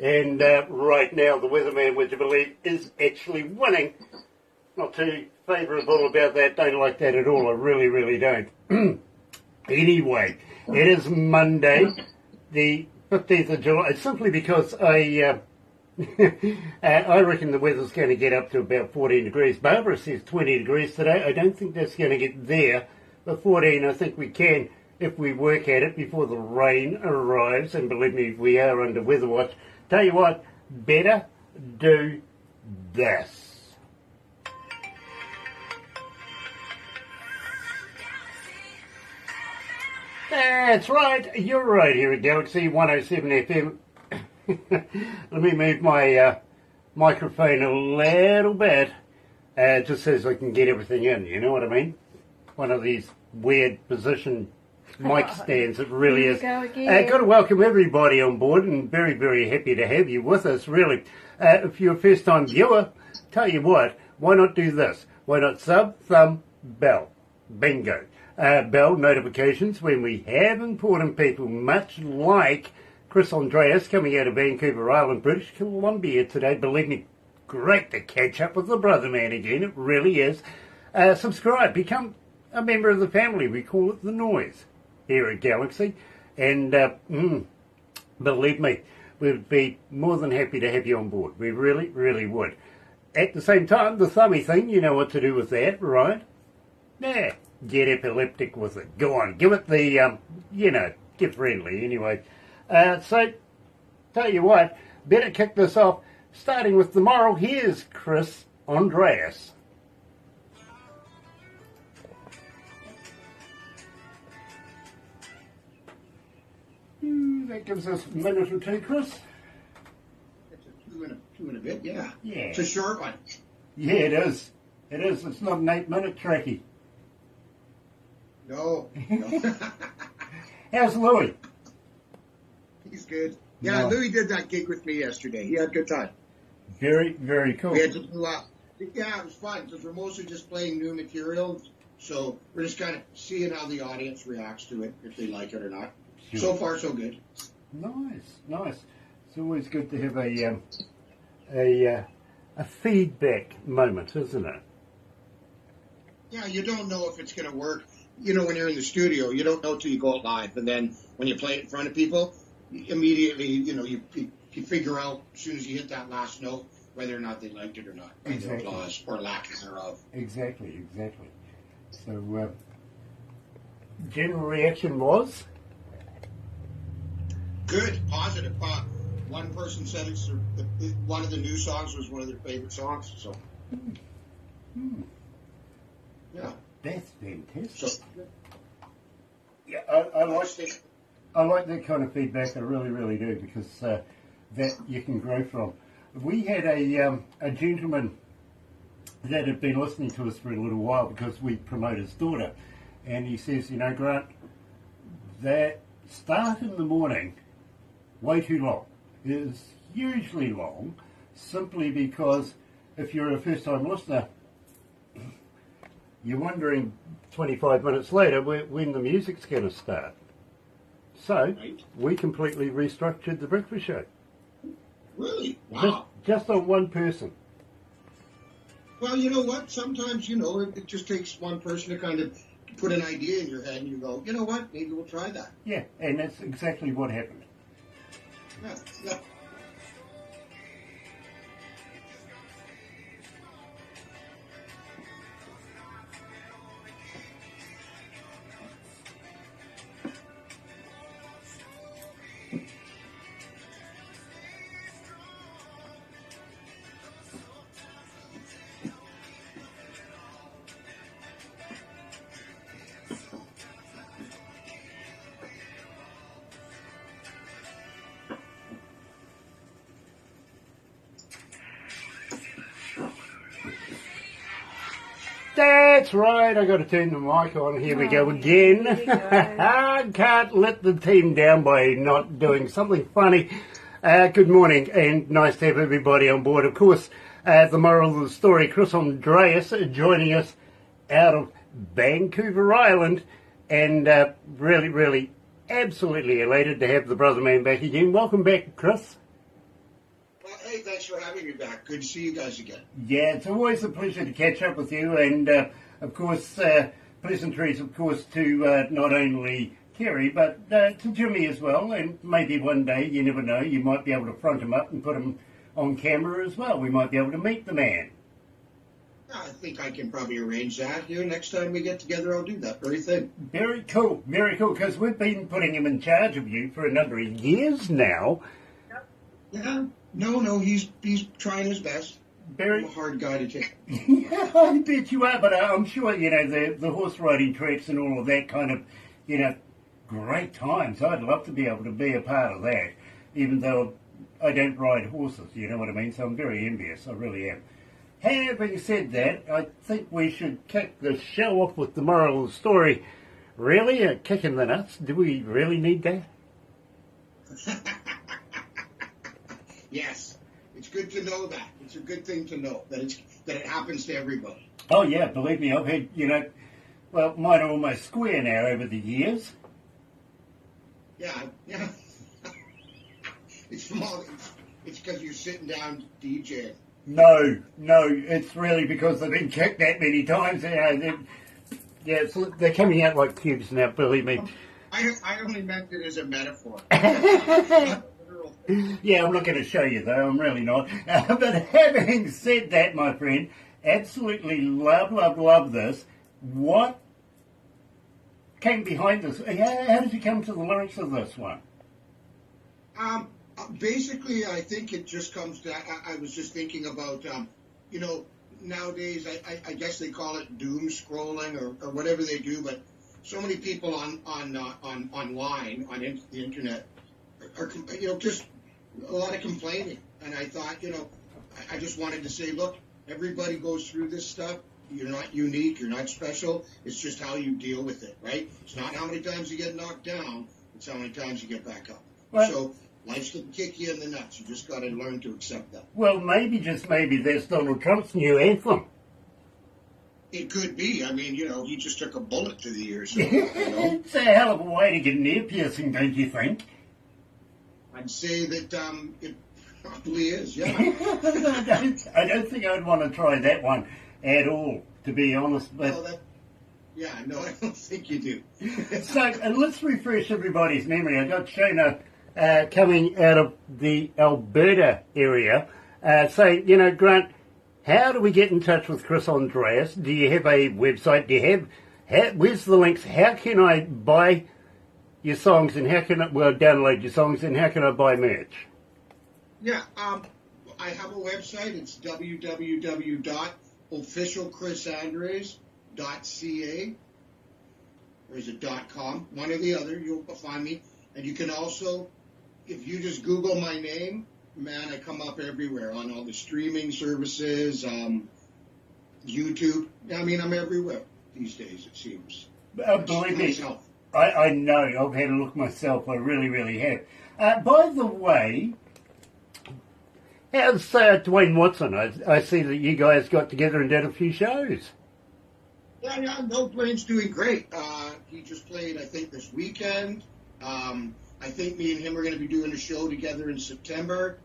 And right now, the weatherman, would you believe, is actually winning. Not too favourable about that. Don't like that at all. I really, really don't. Anyway, it is Monday, the 15th of July. It's simply because I reckon the weather's going to get up to about 14 degrees. Barbara says 20 degrees today. I don't think that's going to get there. But 14, I think we can if we work at it before the rain arrives. And believe me, we are under weather watch. Tell you what, better do this. That's right, you're right here at galaxy107fm. Let me move my microphone a little bit, just so as I can get everything in, you know what I mean? One of these weird position mic stands, it really is. Got to welcome everybody on board, and very, very happy to have you with us, really. If you're a first-time viewer, tell you what, why not do this? Why not sub, thumb, bell? Bingo. Bell notifications when we have important people, much like Chris Andreas coming out of Vancouver Island, British Columbia today. Believe me, great to catch up with the brother man again. It really is. Subscribe, become a member of the family. We call it the noise here at Galaxy. And believe me, we'd be more than happy to have you on board. We really, really would. At the same time, the thummy thing, you know what to do with that, right? Yeah. Get epileptic with it. Go on, give it the, get friendly anyway. So, tell you what, better kick this off, starting with the moral. Here's Chris Andreas. That gives us a minute or two, Chris. It's a two and a bit, yeah. Yeah. It's a short one. Yeah, it is. It is. It's not an 8-minute trackie. No. How's Louis? He's good. Yeah, no. Louis did that gig with me yesterday. He had a good time. Very, very cool. We had to do yeah, it was fun because we're mostly just playing new material. So we're just kind of seeing how the audience reacts to it, if they like it or not. Sure. So far, so good. Nice. It's always good to have a feedback moment, isn't it? Yeah, you don't know if it's going to work. You know, when you're in the studio, you don't know till you go out live. And then when you play it in front of people, immediately, you figure out as soon as you hit that last note whether or not they liked it or not. Exactly. Either applause or lack thereof. Exactly. So, general reaction was? Good, positive. One person said one of the new songs was one of their favorite songs. So, yeah. That's fantastic. So, yeah, I like that kind of feedback. I really, really do, because that you can grow from. We had a gentleman that had been listening to us for a little while because we promote his daughter, and he says, Grant, that start in the morning, way too long. It is hugely long, simply because if you're a first-time listener, you're wondering 25 minutes later when the music's going to start. So, we completely restructured the breakfast show. Really? Wow. Just on one person. Well, you know what? Sometimes, it just takes one person to kind of put an idea in your head and you go, you know what? Maybe we'll try that. Yeah, and that's exactly what happened. Yeah. That's right, I got to turn the mic on. Here we go again. I can't let the team down by not doing something funny. Good morning, and nice to have everybody on board. Of course, the moral of the story, Chris Andreas joining us out of Vancouver Island, and really, really absolutely elated to have the brother man back again. Welcome back, Chris. Hey, thanks for having me back. Good to see you guys again. Yeah, it's always a pleasure to catch up with you, and of course, pleasantries, of course, to not only Kerry, but to Jimmy as well, and maybe one day, you never know, you might be able to front him up and put him on camera as well. We might be able to meet the man. I think I can probably arrange that here. Next time we get together, I'll do that very thing. Very cool, because we've been putting him in charge of you for a number of years now. Yeah, no, he's trying his best. Very I'm a hard guy to take. Yeah, I bet you are, but I'm sure, the horse riding tricks and all of that kind of, great times. I'd love to be able to be a part of that, even though I don't ride horses, you know what I mean? So I'm very envious, I really am. Having said that, I think we should kick the show off with the moral of the story. Really? A kick in the nuts? Do we really need that? Yes. It's good to know that. It's a good thing to know that it happens to everybody. Oh, yeah, believe me, I've had, mine are almost square now over the years. Yeah. It's because you're sitting down DJing. No, it's really because they've been kicked that many times. So they're coming out like cubes now, believe me. I only meant it as a metaphor. Yeah, I'm not going to show you, though. I'm really not. But having said that, my friend, absolutely love this. What came behind this? How did you come to the lyrics of this one? Basically, I think it just comes to, I was just thinking about, nowadays, I guess they call it doom scrolling or whatever they do, but so many people online, on the internet, are just a lot of complaining. And I thought, I just wanted to say, look, everybody goes through this stuff. You're not unique. You're not special. It's just how you deal with it, right? It's not how many times you get knocked down. It's how many times you get back up. Well, so life's going to kick you in the nuts. You just got to learn to accept that. Well, maybe, just maybe, that's Donald Trump's new anthem. It could be. I mean, he just took a bullet to the ear. So, It's a hell of a way to get an ear piercing, don't you think? I'd say that it probably is, yeah. I don't think I'd want to try that one at all, to be honest. But I don't think you do. So let's refresh everybody's memory. I got Shona coming out of the Alberta area. Grant, how do we get in touch with Chris Andreas? Do you have a website? Do you have where's the links? How can I buy your songs, and how can I download your songs, and how can I buy merch? Yeah, I have a website. It's www.officialchrisandres.ca, or is it .com? One or the other, you'll find me. And you can also, if you just Google my name, man, I come up everywhere on all the streaming services, YouTube. I mean, I'm everywhere these days, it seems. Believe me, I know. I've had a look myself. I really, really have. By the way, how's Dwayne Watson? I see that you guys got together and did a few shows. Yeah, no, Dwayne's doing great. He just played, I think, this weekend. I think me and him are going to be doing a show together in September.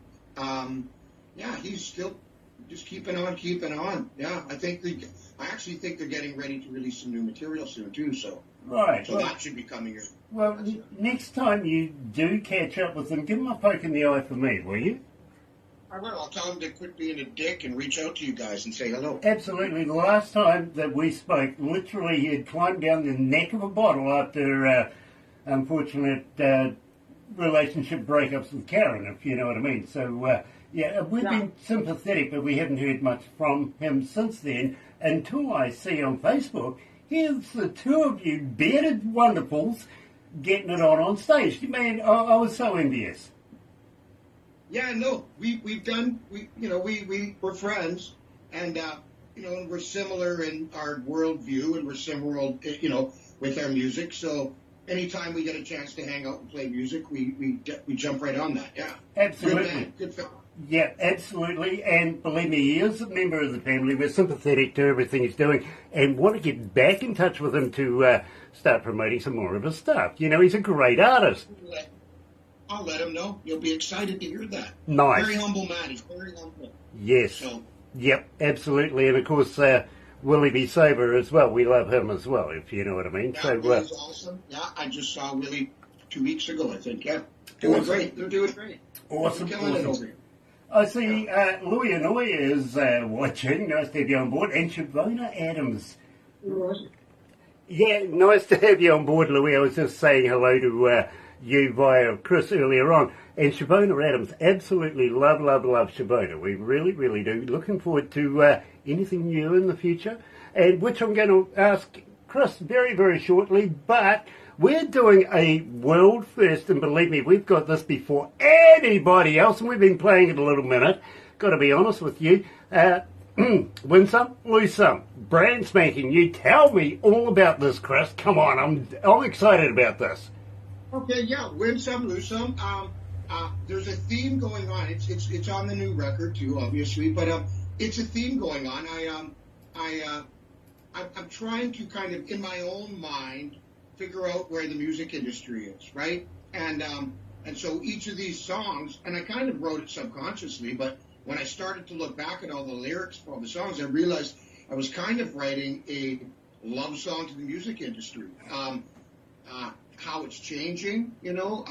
He's still just keeping on. Yeah, I actually think they're getting ready to release some new material soon too. So right, so that should be coming here. Well, next time you do catch up with them, give them a poke in the eye for me, will you? I will. I'll tell him to quit being a dick and reach out to you guys and say hello. Absolutely. The last time that we spoke, literally he had climbed down the neck of a bottle after unfortunate relationship breakups with Karen, if you know what I mean. So, we've been sympathetic, but we haven't heard much from him since then, until I see on Facebook, here's the two of you bearded wonderfuls getting it on stage. Man, I was so envious. Yeah, no, we're friends, and and we're similar in our worldview, and we're similar, with our music. So anytime we get a chance to hang out and play music, we jump right on that. Yeah, absolutely, good fella. Yeah, absolutely, and believe me, he is a member of the family. We're sympathetic to everything he's doing, and want to get back in touch with him to start promoting some more of his stuff. He's a great artist. I'll let him know. You'll be excited to hear that. Nice. Very humble man. He's very humble. Yes. So, yep, absolutely. And of course, Willie be sober as well. We love him as well, if you know what I mean. yeah, So, Willie's awesome. Yeah, I just saw Willie 2 weeks ago, I think. Yeah, doing Awesome. great. They're doing great. awesome. They're killing it over Awesome. here. I see Louis Anoy is watching. Nice to have you on board. And Shavona Adams. Yeah, nice to have you on board, Louis. I was just saying hello to you via Chris earlier on. And Shavona Adams, absolutely love Shavona. We really, really do. Looking forward to anything new in the future, and which I'm going to ask Chris very, very shortly. But we're doing a world first, and believe me, we've got this before anybody else, and we've been playing it a little minute. Got to be honest with you. Win some, lose some. Brand spanking new. Tell me all about this, Chris. Come on, I'm excited about this. Okay, yeah, win some, lose some. There's a theme going on. It's on the new record too, obviously, but it's a theme going on. I'm trying to kind of, in my own mind, figure out where the music industry is, right? And so each of these songs, and I kind of wrote it subconsciously, but when I started to look back at all the lyrics for all the songs, I realized I was kind of writing a love song to the music industry. How it's changing, you know,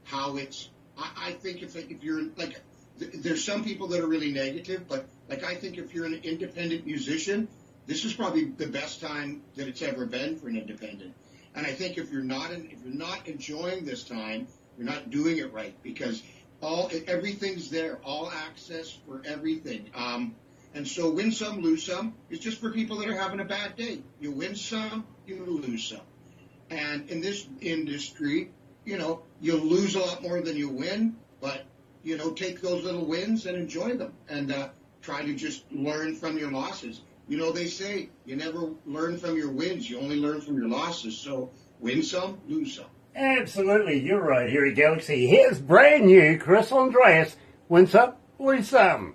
how it's, I think if you're like, there's some people that are really negative, but like I think if you're an independent musician, this is probably the best time that it's ever been for an independent. And I think if you're not enjoying this time, you're not doing it right, because everything's there, all access for everything. And so win some, lose some. It's just for people that are having a bad day. You win some, you lose some. And in this industry, you know, you'll lose a lot more than you win, but, you know, take those little wins and enjoy them, and try to just learn from your losses. You know, they say you never learn from your wins, you only learn from your losses. So win some, lose some. Absolutely, you're right here at Galaxy. Here's brand new Chris Andreas. Win some, lose some.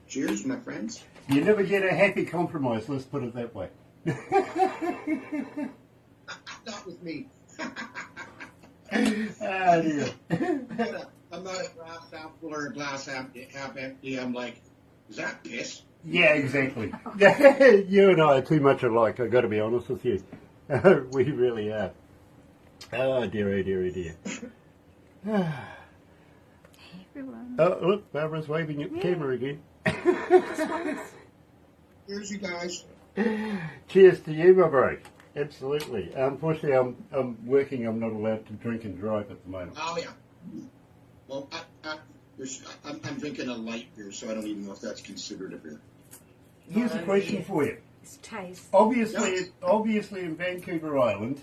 Cheers, my friends. You never get a happy compromise, let's put it that way. Not with me. Oh, dear. I'm not a glass half full or a glass half empty. I'm like, is that piss? Yeah, exactly. You and I are too much alike, I've got to be honest with you. We really are. Oh, dear, oh, dear, oh, dear. Everyone. Oh, look, Barbara's waving at the camera again. Here's you guys. Cheers to you, my bro. Absolutely. Unfortunately, I'm working. I'm not allowed to drink and drive at the moment. Oh, yeah. Well, I'm drinking a light beer, so I don't even know if that's considered a beer. Here's a question for you. It's taste. Obviously, in Vancouver Island,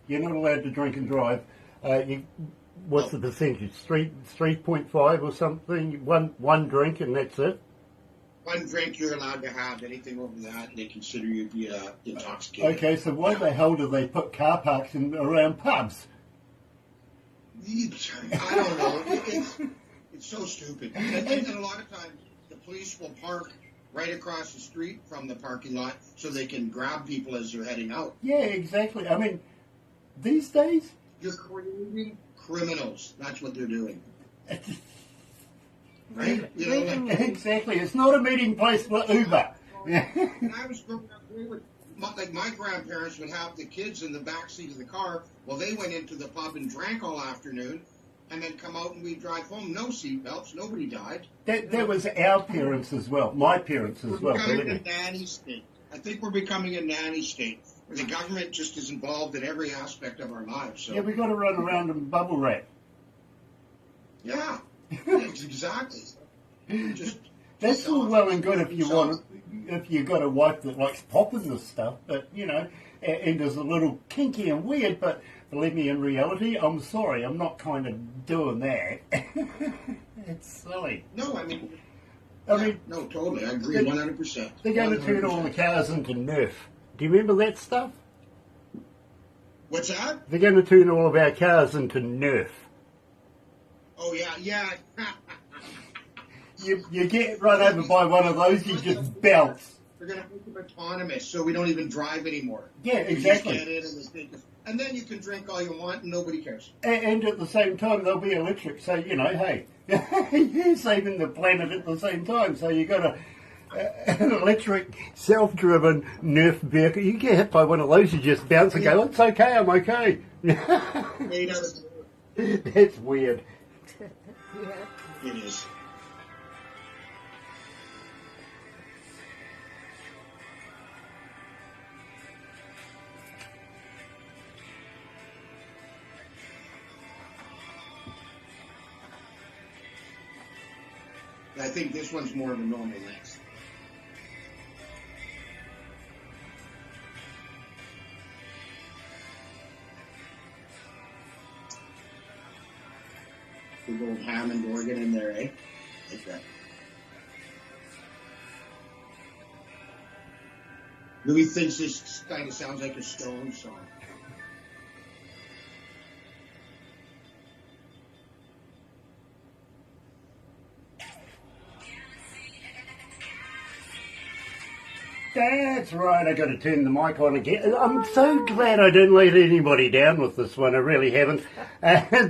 you're not allowed to drink and drive. What's the percentage? 3.5 or something? One drink and that's it? One drink you're allowed to have. Anything over that, they consider you to be intoxicated. Okay, so why the hell do they put car parks around pubs? I don't know. It's so stupid. And a lot of times, the police will park right across the street from the parking lot so they can grab people as they're heading out. Yeah, exactly. I mean, these days... You're creating criminals. That's what they're doing. Right? You know, Exactly. It's not a meeting place for Uber. when I was growing up, my grandparents would have the kids in the back seat of the car while they went into the pub and drank all afternoon, and then come out and we'd drive home. No seatbelts. Nobody died. That was our parents as well. My parents as well. We're becoming Believe a me. nanny state. I think we're becoming a nanny state where the government just is involved in every aspect of our lives. So Yeah, we got to run around and bubble wrap. yeah, exactly. Just That's all well and good if you got a wife that likes popping this stuff, but you know, and is a little kinky and weird. But believe me, in reality, I'm sorry, I'm not kind of doing that. It's silly. No, I mean, no, totally. I agree 100%. They're going to turn all the cars into Nerf. Do you remember that stuff? What's that? They're going to turn all of our cars into Nerf. Oh, yeah. You get run over by one of those, you just bounce. They're going to make them autonomous, so we don't even drive anymore. Yeah, You exactly. just get in and they take us. And then you can drink all you want and nobody cares. And at the same time, they'll be electric. So, hey, you're saving the planet at the same time. So you've got an electric, self-driven Nerf vehicle. You get hit by one of those, you just bounce and go, it's okay, I'm okay. Made out of That's weird. Yeah. It is. I think this one's more of a normal length. Big old Hammond organ in there, eh? Like that. Louis thinks this kind of sounds like a Stone song. That's right, I got to turn the mic on again. I'm so glad I didn't let anybody down with this one, I really haven't.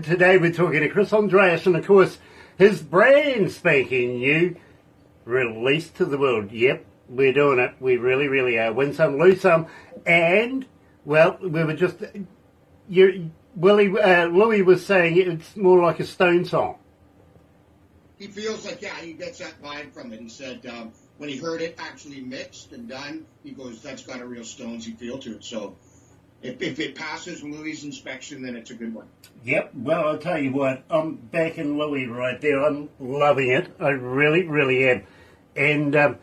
Today we're talking to Chris Andreas, and of course, his brand spanking new, released to the world. Yep, we're doing it, we really, really are. Win some, lose some, and, well, we were just, Louis was saying it's more like a Stone song. He feels like, he gets that vibe from it. He said, when he heard it actually mixed and done, he goes, that's got a real Stonesy feel to it. So if it passes Louis' inspection, then it's a good one. Yep, well, I'll tell you what, I'm backing Louis right there. I'm loving it. I really, really am. And,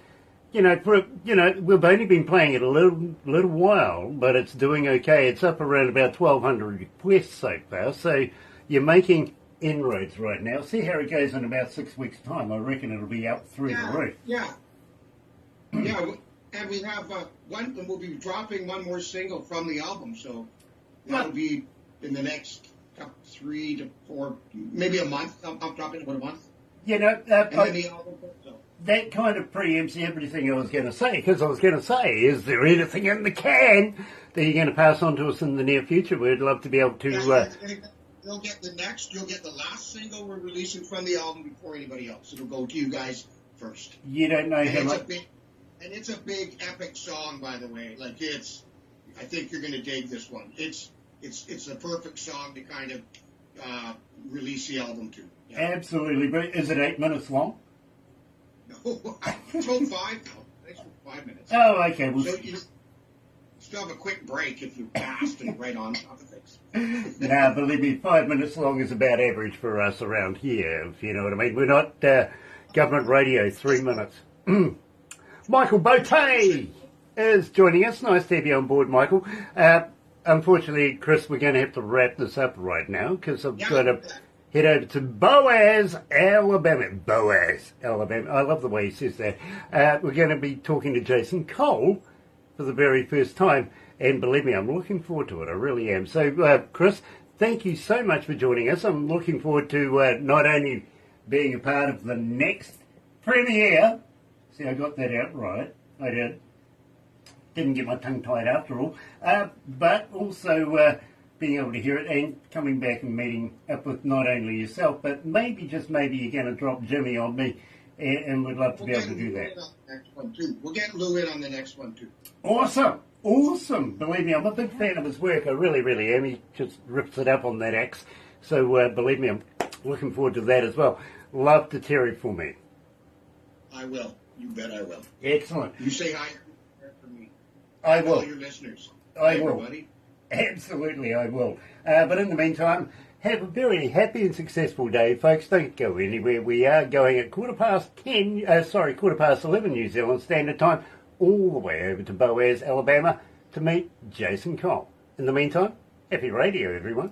we've only been playing it a little while, but it's doing okay. It's up around about 1,200 requests so far. So you're making inroads right now. See how it goes in about 6 weeks' time. I reckon it'll be up through the roof. Yeah, and we have one, and we'll be dropping one more single from the album, so that'll be in the next 3 to 4, maybe a month. I'm dropping it about a month. And then the album, so. That kind of preempts everything I was going to say, because I was going to say, is there anything in the can that you're going to pass on to us in the near future? We'd love to be able to... You'll get the last single we're releasing from the album before anybody else. It'll go to you guys first. You don't know how much... It's a big epic song, by the way. Like I think you're going to dig this one. It's the perfect song to kind of release the album to. Yeah. Absolutely, but is it 8 minutes long? No, I told 5 now. Thanks for 5 minutes. Oh, okay. Well, so you still have a quick break if you're fast and right on top of things. Nah, believe me, 5 minutes long is about average for us around here, if you know what I mean. We're not government radio, 3 minutes. Michael Bote is joining us. Nice to have you on board, Michael. Unfortunately, Chris, we're going to have to wrap this up right now because I've got to head over to Boaz, Alabama. Boaz, Alabama. I love the way he says that. We're going to be talking to Jason Cole for the very first time. And believe me, I'm looking forward to it. I really am. So, Chris, thank you so much for joining us. I'm looking forward to not only being a part of the next premiere. See, I got that out right. I did. Didn't get my tongue tied after all. But also being able to hear it and coming back and meeting up with not only yourself, but maybe, just maybe, you're going to drop Jimmy on me. And we'd love to be able to do that. We'll get Lou in on the next one, too. Awesome. Awesome. Believe me, I'm a big fan of his work. I really, really am. He just rips it up on that axe. So, believe me, I'm looking forward to that as well. Love to Terry for me. I will. You bet I will. Excellent. You say hi for me. I will. All your listeners. I will. Everybody. Absolutely, I will. But in the meantime, have a very happy and successful day, folks. Don't go anywhere. We are going at 11 New Zealand Standard Time, all the way over to Boaz, Alabama, to meet Jason Cole. In the meantime, happy radio, everyone.